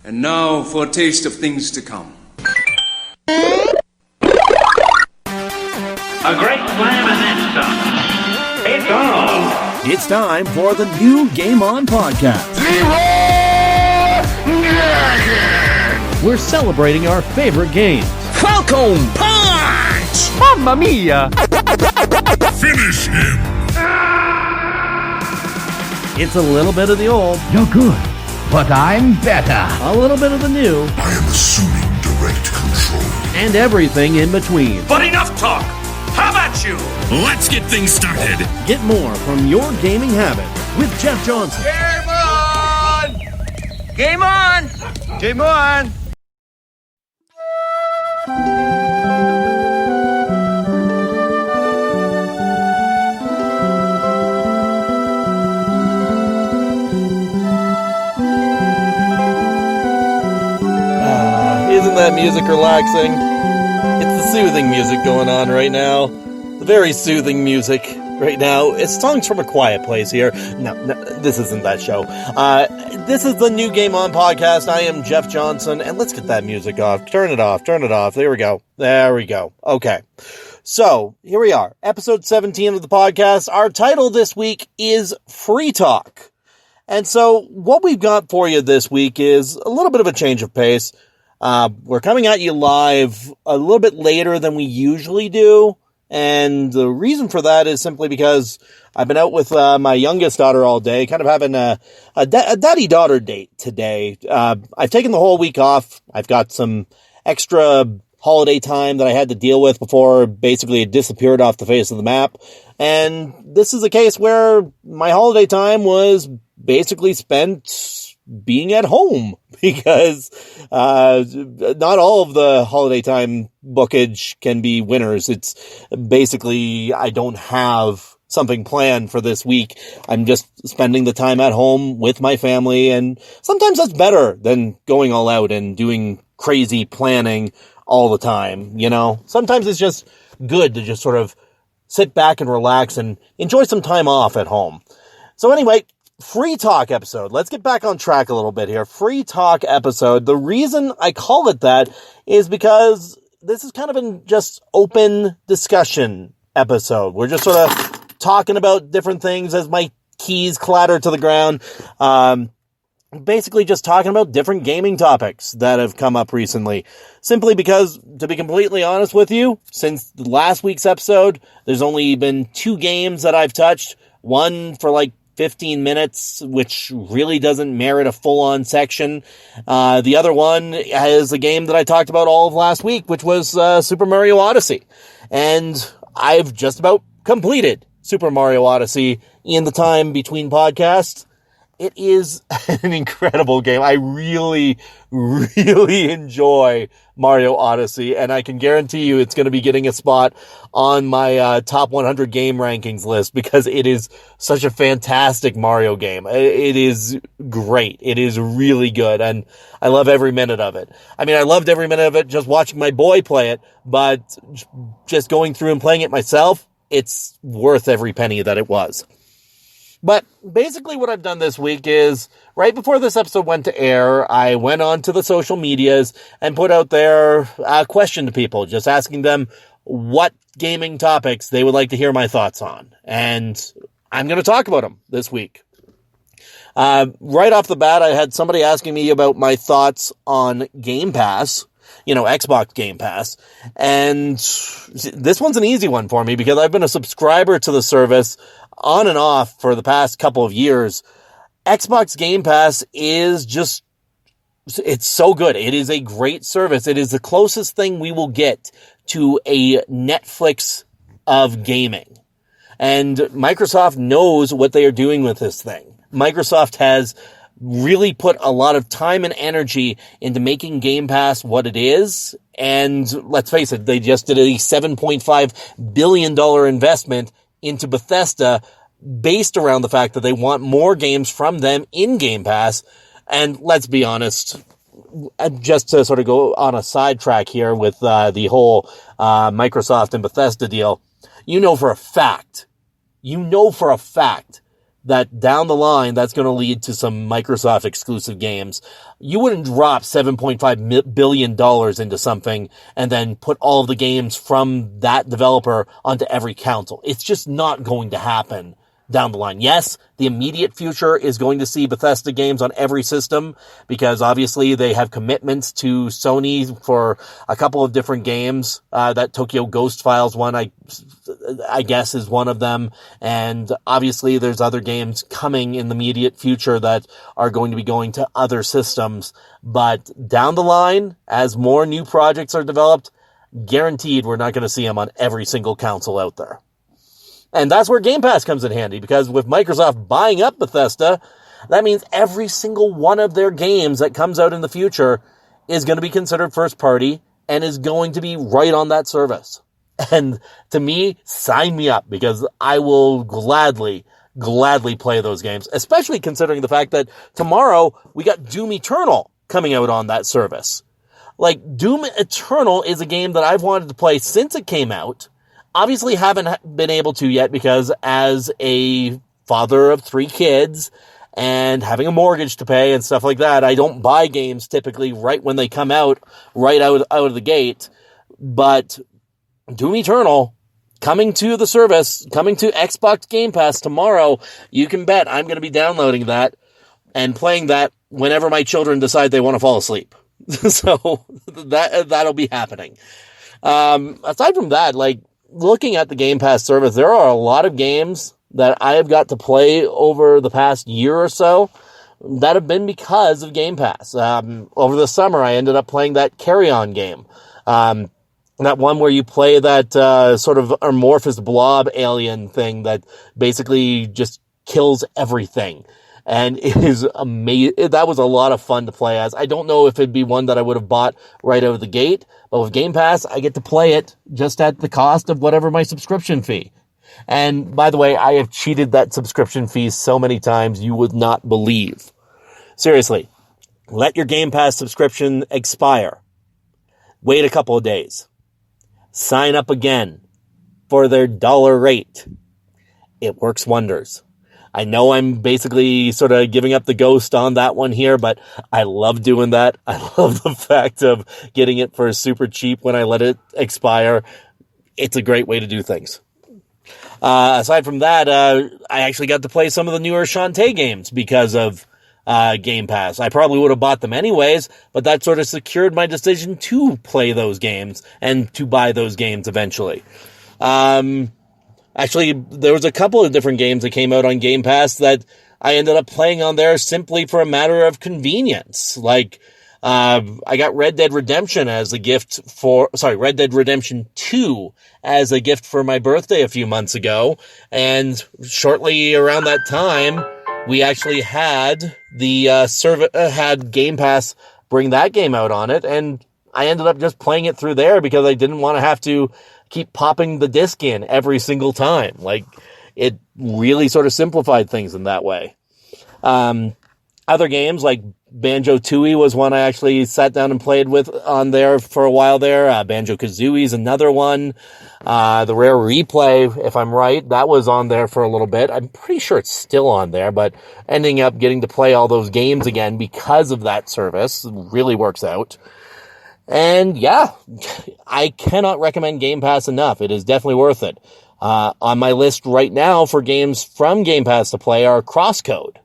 And now for a taste of things to come. A great slam and then some. It's on. It's time for the new GameOn Podcast. We're celebrating our favorite games. Falcon Punch! Mamma mia! Finish him! It's a little bit of the old, You're good, but I'm better. a little bit of the new, I am assuming direct control. and everything in between. But enough talk. How about you? Let's get things started. Get more from your gaming habit with Jeff Johnson. Game on! Game on! Game on! Isn't that music relaxing? It's the soothing music going on right now. The very soothing music right now. It's songs from A Quiet Place here. No, this isn't that show. This is the new GameOn Podcast. I am Jeff Johnson, and let's get that music off. Turn it off. There we go. Okay. So, here we are. Episode 17 of the podcast. Our title this week is Free Talk. And so, what we've got for you this week is a little bit of a change of pace. We're coming at you live a little bit later than we usually do, and the reason for that is simply because I've been out with my youngest daughter all day, kind of having a daddy-daughter date today. I've taken the whole week off. I've got some extra holiday time that I had to deal with before basically it disappeared off the face of the map, and this is a case where my holiday time was basically spent being at home because not all of the holiday time bookage can be winners. It's basically I don't have something planned for this week. I'm just spending the time at home with my family, and sometimes that's better than going all out and doing crazy planning all the time, you know? Sometimes it's just good to just sort of sit back and relax and enjoy some time off at home. So anyway, Free Talk episode. Let's get back on track a little bit here. Free Talk episode. The reason I call it that is because this is kind of a just open discussion episode. We're just sort of talking about different things as my keys clatter to the ground. Basically just talking about different gaming topics that have come up recently. Simply because, to be completely honest with you, since last week's episode, there's only been 2 games that I've touched. One for like 15 minutes, which really doesn't merit a full-on section. The other one is a game that I talked about all of last week, which was Super Mario Odyssey. And I've just about completed Super Mario Odyssey in the time between podcasts. It is an incredible game. I really, really enjoy Mario Odyssey, and I can guarantee you it's going to be getting a spot on my top 100 game rankings list because it is such a fantastic Mario game. It is great. It is really good, and I love every minute of it. I mean, I loved every minute of it just watching my boy play it, but just going through and playing it myself, it's worth every penny that it was. But basically what I've done this week is, right before this episode went to air, I went on to the social medias and put out there a question to people, just asking them what gaming topics they would like to hear my thoughts on. And I'm going to talk about them this week. Right off the bat, I had somebody asking me about my thoughts on Game Pass, Xbox Game Pass. And this one's an easy one for me because I've been a subscriber to the service on and off for the past couple of years. Xbox Game Pass is just, it's so good. It is a great service. It is the closest thing we will get to a Netflix of gaming. And Microsoft knows what they are doing with this thing. Microsoft has really put a lot of time and energy into making Game Pass what it is. And let's face it, they just did a $7.5 billion investment into Bethesda based around the fact that they want more games from them in Game Pass. And let's be honest, just to sort of go on a sidetrack here with the whole Microsoft and Bethesda deal, you know for a fact that down the line, that's going to lead to some Microsoft exclusive games. You wouldn't drop $7.5 billion into something and then put all of the games from that developer onto every console. It's just not going to happen down the line. Yes, the immediate future is going to see Bethesda games on every system because obviously they have commitments to Sony for a couple of different games. That Tokyo Ghost Files one, I guess, is one of them. And obviously there's other games coming in the immediate future that are going to be going to other systems. But down the line, as more new projects are developed, guaranteed we're not going to see them on every single console out there. And that's where Game Pass comes in handy, because with Microsoft buying up Bethesda, that means every single one of their games that comes out in the future is going to be considered first party and is going to be right on that service. And to me, sign me up, because I will gladly play those games, especially considering the fact that tomorrow we got Doom Eternal coming out on that service. Like, Doom Eternal is a game that I've wanted to play since it came out. Obviously haven't been able to yet because as a father of 3 kids and having a mortgage to pay and stuff like that, I don't buy games typically right when they come out, right out of the gate. But Doom Eternal coming to the service, coming to Xbox Game Pass tomorrow, you can bet I'm going to be downloading that and playing that whenever my children decide they want to fall asleep. So that'll be happening. Aside from that, like, looking at the Game Pass service, there are a lot of games that I have got to play over the past year or so that have been because of Game Pass. Over the summer, I ended up playing that Carry-On game. That one where you play that sort of amorphous blob alien thing that basically just kills everything. And it is amazing. That was a lot of fun to play as. I don't know if it'd be one that I would have bought right out of the gate, but with Game Pass, I get to play it just at the cost of whatever my subscription fee. And by the way, I have cheated that subscription fee so many times you would not believe. Seriously, let your Game Pass subscription expire. Wait a couple of days. Sign up again for their dollar rate. It works wonders. I know I'm basically sort of giving up the ghost on that one here, but I love doing that. I love the fact of getting it for super cheap when I let it expire. It's a great way to do things. Aside from that, I actually got to play some of the newer Shantae games because of Game Pass. I probably would have bought them anyways, but that sort of secured my decision to play those games and to buy those games eventually. Actually, there was a couple of different games that came out on Game Pass that I ended up playing on there simply for a matter of convenience. Like, I got Red Dead Redemption as a gift Red Dead Redemption 2 as a gift for my birthday a few months ago. And shortly around that time, we actually had had Game Pass bring that game out on it. And I ended up just playing it through there because I didn't want to have to keep popping the disc in every single time. Like, it really sort of simplified things in that way. Other games like Banjo-Tooie was one I actually sat down and played with on there for a while there. Banjo-Kazooie is another one. The Rare Replay, if I'm right, that was on there for a little bit. I'm pretty sure it's still on there, but ending up getting to play all those games again because of that service really works out. And yeah, I cannot recommend Game Pass enough. It is definitely worth it. On my list right now for games from Game Pass to play are Crosscode.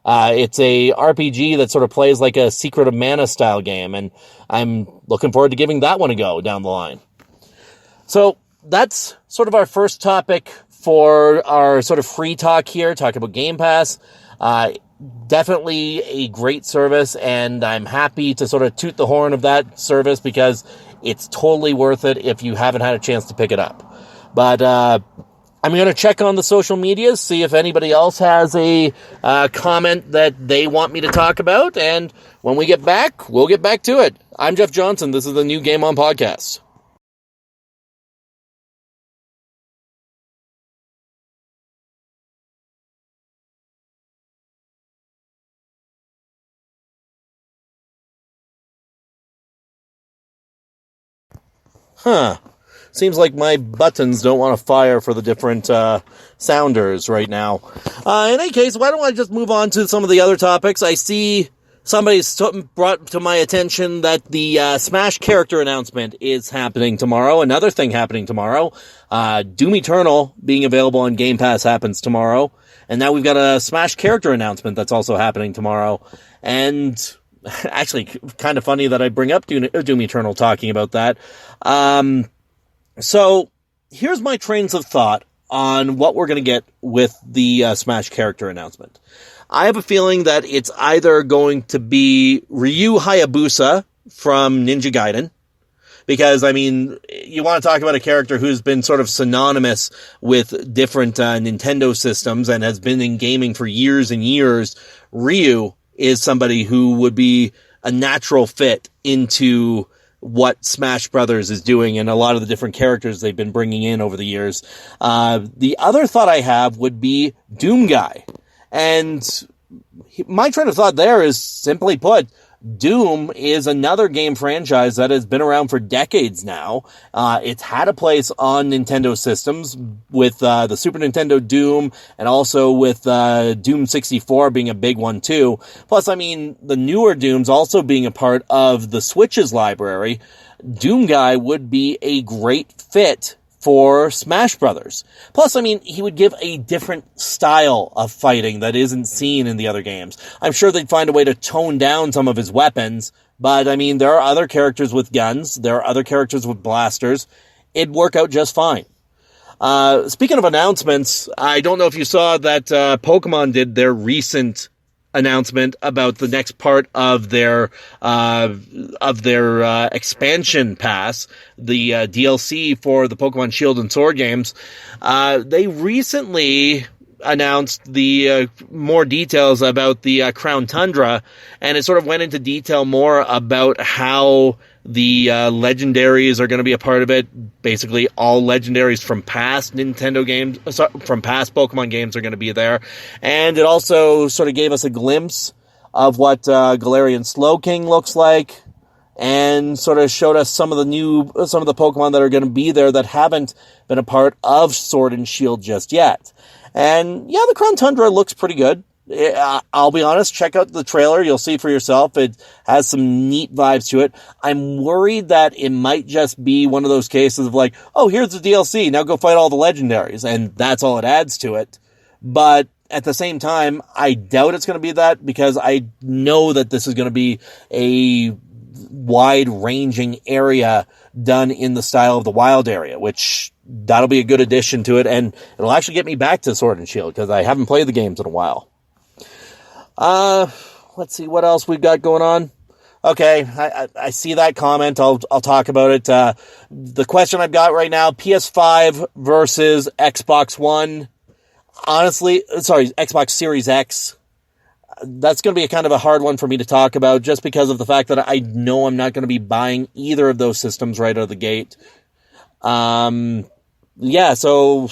It's a RPG that sort of plays like a Secret of Mana style game, and I'm looking forward to giving that one a go down the line. So that's sort of our first topic for our sort of free talk here, talking about Game Pass. Definitely a great service, and I'm happy to sort of toot the horn of that service because it's totally worth it if you haven't had a chance to pick it up. But I'm going to check on the social medias, see if anybody else has a comment that they want me to talk about, and when we get back, we'll get back to it. I'm Jeff Johnson. This is the new GameOn Podcast. Seems like my buttons don't want to fire for the different sounders right now. In any case, why don't I just move on to some of the other topics? I see somebody's brought to my attention that the Smash character announcement is happening tomorrow. Another thing happening tomorrow. Doom Eternal being available on Game Pass happens tomorrow. And now we've got a Smash character announcement that's also happening tomorrow. And actually, kind of funny that I bring up Doom Eternal talking about that. So here's my trains of thought on what we're going to get with the Smash character announcement. I have a feeling that it's either going to be Ryu Hayabusa from Ninja Gaiden, because, I mean, you want to talk about a character who's been sort of synonymous with different Nintendo systems and has been in gaming for years and years. Ryu is somebody who would be a natural fit into what Smash Brothers is doing and a lot of the different characters they've been bringing in over the years. The other thought I have would be Doom Guy. And my train of thought there is, simply put, Doom is another game franchise that has been around for decades now. It's had a place on Nintendo systems with the Super Nintendo Doom and also with Doom 64 being a big one too. Plus, I mean, the newer Dooms also being a part of the Switch's library. Doom Guy would be a great fit for Smash Brothers. Plus, I mean, he would give a different style of fighting that isn't seen in the other games. I'm sure they'd find a way to tone down some of his weapons, but I mean, there are other characters with guns, there are other characters with blasters. It'd work out just fine. Speaking of announcements, I don't know if you saw that Pokemon did their recent announcement about the next part of their expansion pass, the DLC for the Pokemon Shield and Sword games. They recently announced the more details about the Crown Tundra, and it sort of went into detail more about how the legendaries are going to be a part of it. Basically, all legendaries from past Nintendo games, from past Pokemon games are going to be there. And it also sort of gave us a glimpse of what Galarian Slowking looks like, and sort of showed us some of the Pokemon that are going to be there that haven't been a part of Sword and Shield just yet. And yeah, the Crown Tundra looks pretty good. I'll be honest, check out the trailer. You'll see for yourself. It has some neat vibes to it. I'm worried that it might just be one of those cases of like, oh, here's the DLC. Now go fight all the legendaries. And that's all it adds to it. But at the same time, I doubt it's going to be that, because I know that this is going to be a wide-ranging area done in the style of the Wild area, which that'll be a good addition to it. And it'll actually get me back to Sword and Shield, because I haven't played the games in a while. Let's see what else we've got going on. Okay, I see that comment. I'll talk about it. The question I've got right now, PS5 versus Xbox One. Honestly, Xbox Series X. That's going to be a kind of a hard one for me to talk about, just because of the fact that I know I'm not going to be buying either of those systems right out of the gate. Yeah, so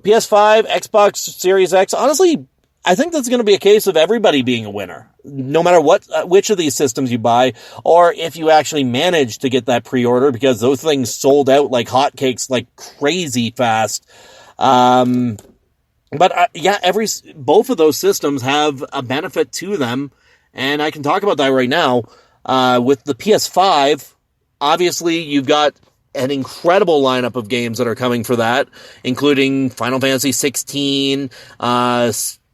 PS5, Xbox Series X. Honestly, I think that's going to be a case of everybody being a winner, no matter which of these systems you buy, or if you actually manage to get that pre-order, because those things sold out like hotcakes, like crazy fast. But both of those systems have a benefit to them, and I can talk about that right now. With the PS5, obviously you've got an incredible lineup of games that are coming for that, including Final Fantasy 16,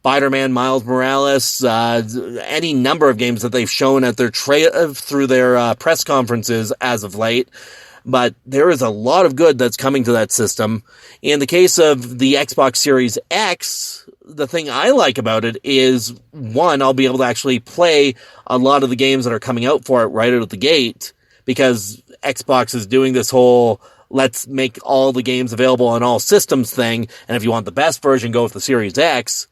Spider-Man Miles Morales, any number of games that they've shown at their through their press conferences as of late. But there is a lot of good that's coming to that system. In the case of the Xbox Series X, the thing I like about it is, one, I'll be able to actually play a lot of the games that are coming out for it right out of the gate, because Xbox is doing this whole let's make all the games available on all systems thing, and if you want the best version, go with the Series X.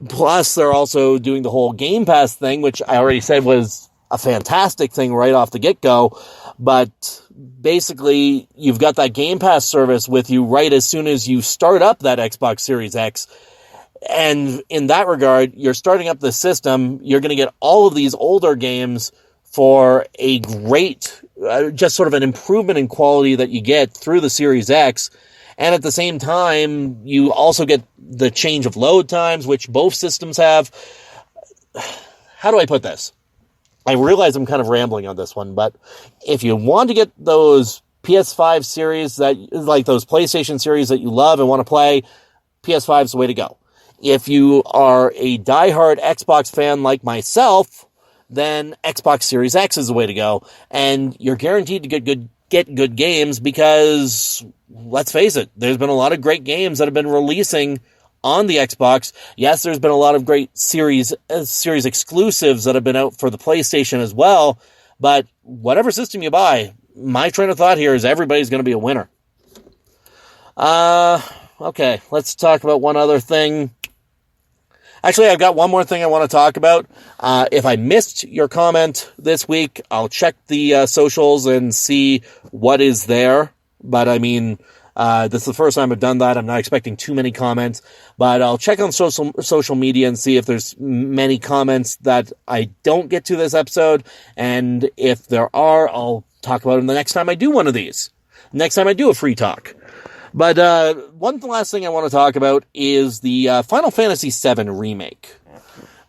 Plus, they're also doing the whole Game Pass thing, which I already said was a fantastic thing right off the get-go. But basically, you've got that Game Pass service with you right as soon as you start up that Xbox Series X. And in that regard, you're starting up the system, you're going to get all of these older games for a great, just sort of an improvement in quality that you get through the Series X. And at the same time, you also get the change of load times, which both systems have. How do I put this? I realize I'm kind of rambling on this one, but if you want to get those PS5 series that, like those PlayStation series that you love and want to play, PS5 is the way to go. If you are a diehard Xbox fan like myself, then Xbox Series X is the way to go. And you're guaranteed to get good games because, let's face it, there's been a lot of great games that have been releasing on the Xbox. Yes, there's been a lot of great series exclusives that have been out for the PlayStation as well, but whatever system you buy, my train of thought here is everybody's going to be a winner. Okay, let's talk about one other thing. Actually, I've got one more thing I want to talk about. If I missed your comment this week, I'll check the socials and see what is there. But I mean, this is the first time I've done that. I'm not expecting too many comments, but I'll check on social media and see if there's many comments that I don't get to this episode. And if there are, I'll talk about them the next time I do one of these. Next time I do a free talk. But one last thing I want to talk about is the Final Fantasy VII Remake.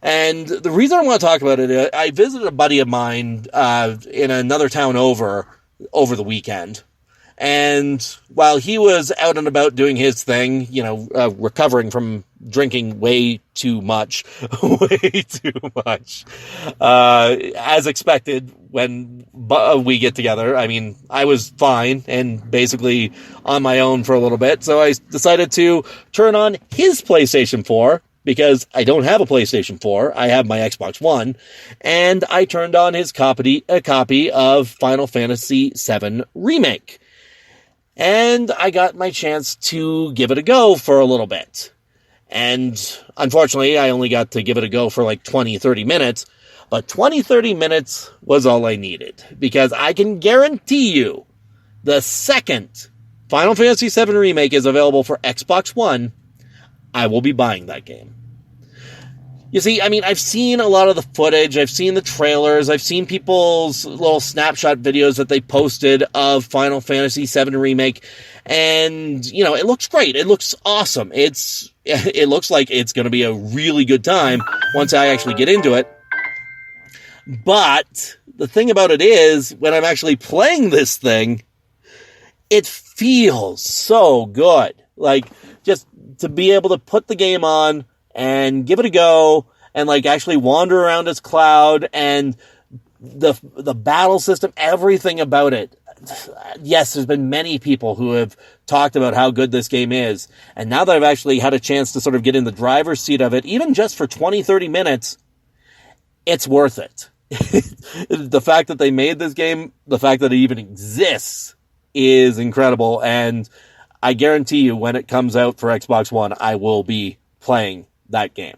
And the reason I want to talk about it, I visited a buddy of mine in another town over the weekend. And while he was out and about doing his thing, recovering from drinking way too much, as expected when we get together. I mean, I was fine and basically on my own for a little bit. So I decided to turn on his PlayStation 4 because I don't have a PlayStation 4. I have my Xbox One, and I turned on his a copy of Final Fantasy VII Remake. And I got my chance to give it a go for a little bit. And unfortunately, I only got to give it a go for like 20, 30 minutes. But 20, 30 minutes was all I needed. Because I can guarantee you, the second Final Fantasy VII Remake is available for Xbox One, I will be buying that game. You see, I mean, I've seen a lot of the footage, I've seen the trailers, I've seen people's little snapshot videos that they posted of Final Fantasy VII Remake, and, it looks great, it looks awesome, it looks like it's going to be a really good time once I actually get into it. But the thing about it is, when I'm actually playing this thing, it feels so good. Like, just to be able to put the game on and give it a go, and actually wander around its cloud, and the battle system, everything about it. Yes, there's been many people who have talked about how good this game is, and now that I've actually had a chance to sort of get in the driver's seat of it, even just for 20, 30 minutes, it's worth it. The fact that they made this game, the fact that it even exists, is incredible, and I guarantee you when it comes out for Xbox One, I will be playing that game.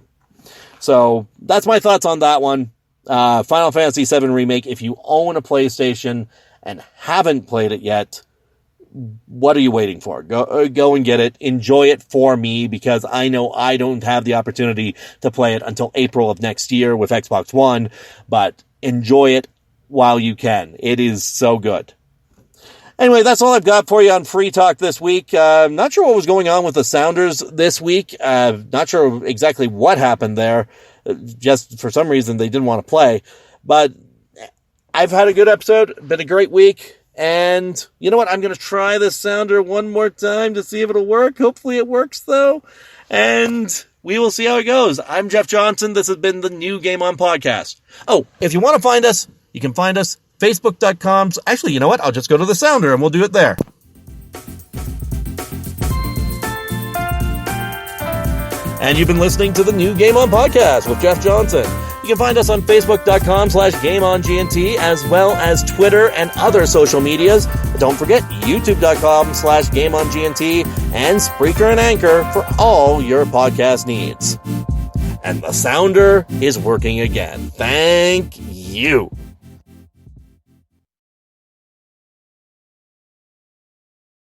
So that's my thoughts on that one. Final Fantasy VII Remake. If you own a PlayStation and haven't played it yet, what are you waiting for? Go and get it. Enjoy it for me, because I know I don't have the opportunity to play it until April of next year with Xbox One, but enjoy it while you can. It is so good. Anyway, that's all I've got for you on Free Talk this week. Not sure what was going on with the Sounders this week. Not sure exactly what happened there. Just for some reason, they didn't want to play. But I've had a good episode. Been a great week. And you know what? I'm going to try this sounder one more time to see if it'll work. Hopefully it works, though. And we will see how it goes. I'm Jeff Johnson. This has been the new GameOn Podcast. Oh, if you want to find us, you can find us Facebook.com. Actually, you know what? I'll just go to the sounder and we'll do it there. And you've been listening to the new GameOn Podcast with Jeff Johnson. You can find us on Facebook.com/GameOnGNT, as well as Twitter and other social medias. But don't forget YouTube.com/GameOnGNT and Spreaker and Anchor for all your podcast needs. And the sounder is working again. Thank you.